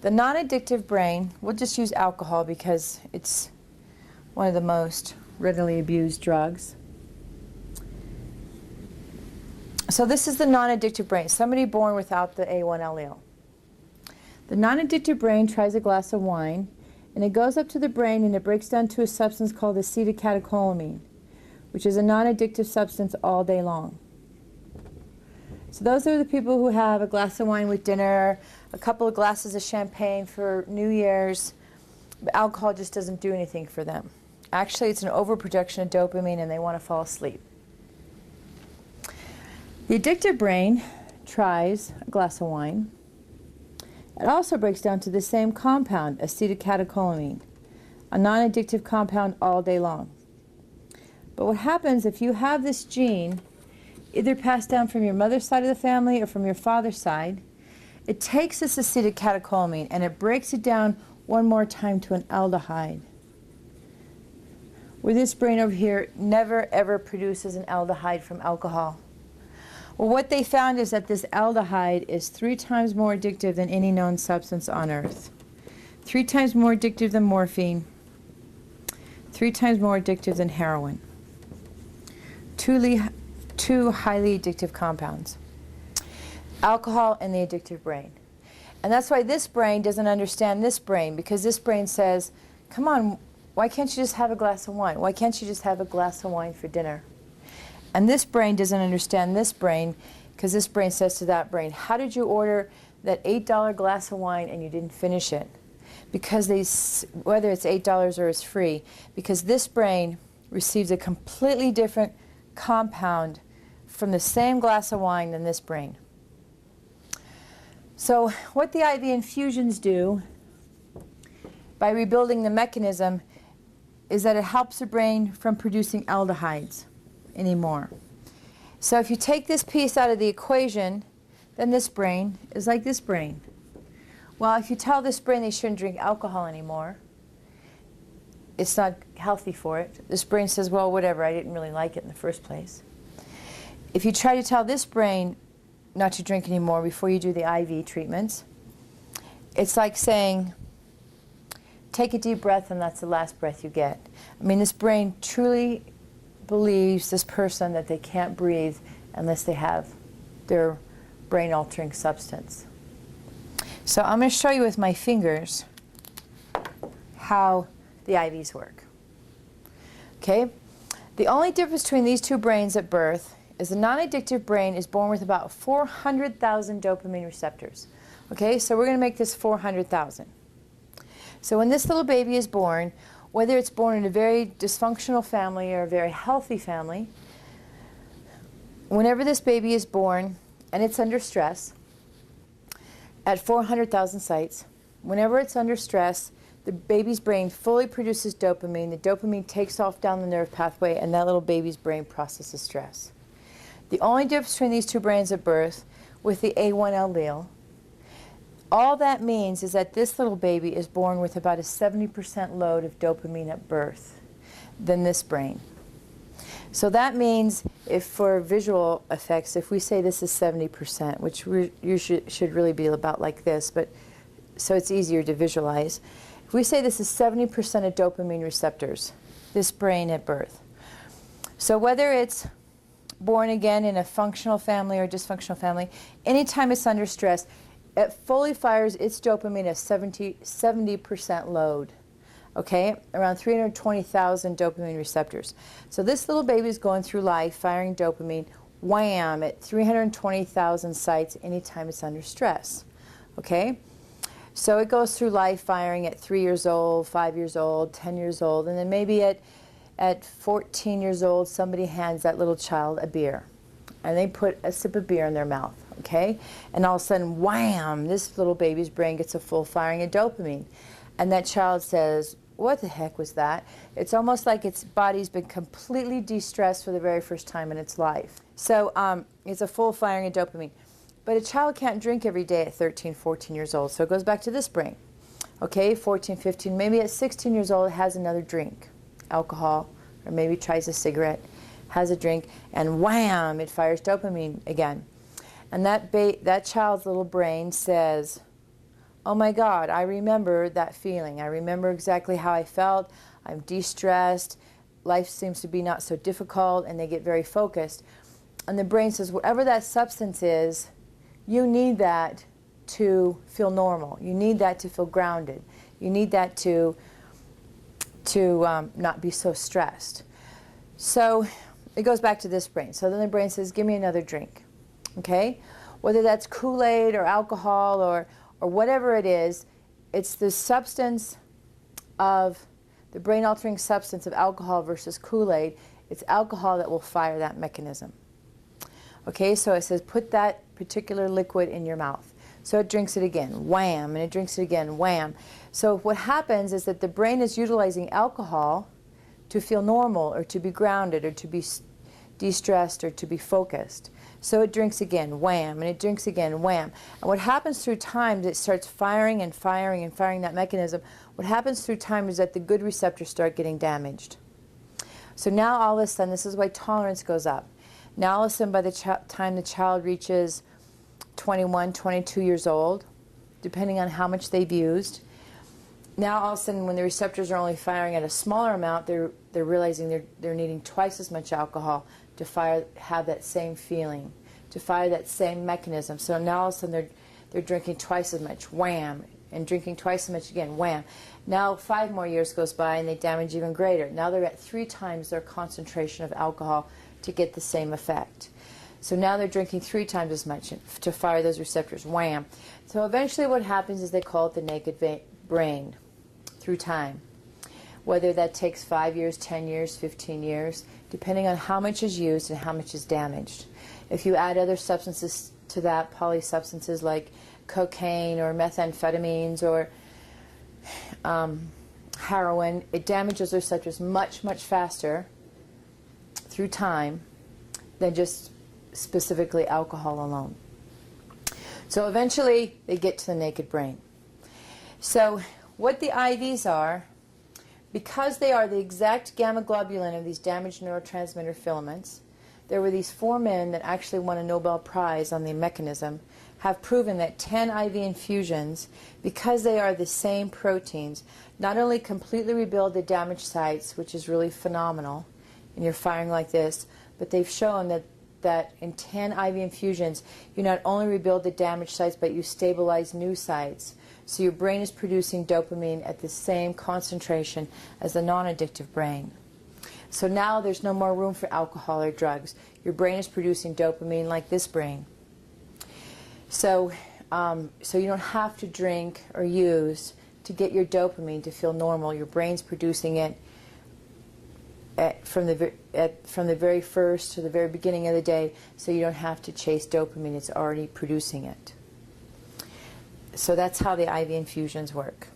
The non-addictive brain, we'll just use alcohol because it's one of the most readily abused drugs. So this is the non-addictive brain, somebody born without the A1 allele. The non-addictive brain tries a glass of wine, and it goes up to the brain and it breaks down to a substance called acetylcatecholamine, which is a non-addictive substance all day long. So those are the people who have a glass of wine with dinner, a couple of glasses of champagne for New Year's, but alcohol just doesn't do anything for them. Actually, it's an overproduction of dopamine and they want to fall asleep. The addictive brain tries a glass of wine. It also breaks down to the same compound, acetylcatecholamine, a non-addictive compound all day long. But what happens if you have this gene, either passed down from your mother's side of the family or from your father's side, it takes this acetylcatecholamine and it breaks it down one more time to an aldehyde. Where this brain over here never ever produces an aldehyde from alcohol. Well, what they found is that this aldehyde is 3 times more addictive than any known substance on earth. 3 times more addictive than morphine. 3 times more addictive than heroin. Two highly addictive compounds. Alcohol and the addictive brain. And that's why this brain doesn't understand this brain, because this brain says, come on, why can't you just have a glass of wine? Why can't you just have a glass of wine for dinner? And this brain doesn't understand this brain, because this brain says to that brain, how did you order that $8 glass of wine and you didn't finish it? Because whether it's $8 or it's free, because this brain receives a completely different compound from the same glass of wine than this brain. So what the IV infusions do by rebuilding the mechanism is that it helps the brain from producing aldehydes anymore. So if you take this piece out of the equation, then this brain is like this brain. Well, if you tell this brain they shouldn't drink alcohol anymore, it's not healthy for it. This brain says, well, whatever, I didn't really like it in the first place. If you try to tell this brain not to drink anymore before you do the IV treatments, it's like saying, take a deep breath and that's the last breath you get. I mean, this brain truly believes, this person, that they can't breathe unless they have their brain-altering substance. So I'm going to show you with my fingers how the IVs work. Okay? The only difference between these two brains at birth is the non-addictive brain is born with about 400,000 dopamine receptors. Okay, so we're going to make this 400,000. So when this little baby is born, whether it's born in a very dysfunctional family or a very healthy family, whenever this baby is born and it's under stress, at 400,000 sites, whenever it's under stress, the baby's brain fully produces dopamine. The dopamine takes off down the nerve pathway, and that little baby's brain processes stress. The only difference between these two brains at birth, with the A1 allele, all that means is that this little baby is born with about a 70% load of dopamine at birth than this brain. So that means, if for visual effects, if we say this is 70%, which you should really be about like this, but so it's easier to visualize. If we say this is 70% of dopamine receptors, this brain at birth. So whether it's born again in a functional family or dysfunctional family, anytime it's under stress, it fully fires its dopamine at 70% load. Okay, around 320,000 dopamine receptors. So this little baby is going through life firing dopamine, wham, at 320,000 sites anytime it's under stress. Okay, so it goes through life firing at 3 years old, 5 years old, 10 years old, and then maybe at 14 years old, somebody hands that little child a beer, and they put a sip of beer in their mouth, okay? And all of a sudden, wham, this little baby's brain gets a full firing of dopamine. And that child says, what the heck was that? It's almost like its body's been completely de-stressed for the very first time in its life. So it's a full firing of dopamine. But a child can't drink every day at 13, 14 years old, so it goes back to this brain. Okay, 14, 15, maybe at 16 years old, it has another drink. Alcohol, or maybe tries a cigarette, has a drink, and wham, it fires dopamine again. And that child's little brain says, oh my God, I remember that feeling. I remember exactly how I felt. I'm de-stressed. Life seems to be not so difficult, and they get very focused. And the brain says, whatever that substance is, you need that to feel normal. You need that to feel grounded. You need that to not be so stressed. So it goes back to this brain. So then the brain says, give me another drink. Okay? Whether that's Kool-Aid or alcohol or whatever it is, it's the substance of, the brain-altering substance of alcohol versus Kool-Aid. It's alcohol that will fire that mechanism. Okay, so it says put that particular liquid in your mouth. So it drinks it again, wham, and it drinks it again, wham. So what happens is that the brain is utilizing alcohol to feel normal or to be grounded or to be de-stressed or to be focused. So it drinks again, wham, and it drinks again, wham. And what happens through time is it starts firing and firing and firing that mechanism. What happens through time is that the good receptors start getting damaged. So now all of a sudden, this is why tolerance goes up. Now all of a sudden, by the time the child reaches 21, 22 years old, depending on how much they've used, now all of a sudden when the receptors are only firing at a smaller amount, they're realizing they're needing twice as much alcohol to have that same feeling, to fire that same mechanism. So now all of a sudden they're drinking twice as much, wham, and drinking twice as much again, wham. Now 5 more years goes by and they damage even greater. Now they're at 3 times their concentration of alcohol to get the same effect. So now they're drinking 3 times as much to fire those receptors, wham. So eventually what happens is they call it the naked brain through time. Whether that takes 5 years, 10 years, 15 years, depending on how much is used and how much is damaged. If you add other substances to that, polysubstances like cocaine or methamphetamines or heroin, it damages those receptors much, much faster through time than just specifically alcohol alone. So eventually they get to the naked brain. So what the IVs are, because they are the exact gamma globulin of these damaged neurotransmitter filaments, there were these 4 men that actually won a Nobel Prize on the mechanism, have proven that 10 IV infusions, because they are the same proteins, not only completely rebuild the damaged sites, which is really phenomenal, and you're firing like this, but they've shown that in 10 IV infusions, you not only rebuild the damaged sites, but you stabilize new sites. So your brain is producing dopamine at the same concentration as the non-addictive brain. So now there's no more room for alcohol or drugs. Your brain is producing dopamine like this brain. So you don't have to drink or use to get your dopamine to feel normal. Your brain's producing it from the very first to the very beginning of the day, so you don't have to chase dopamine. It's already producing it. So that's how the IV infusions work.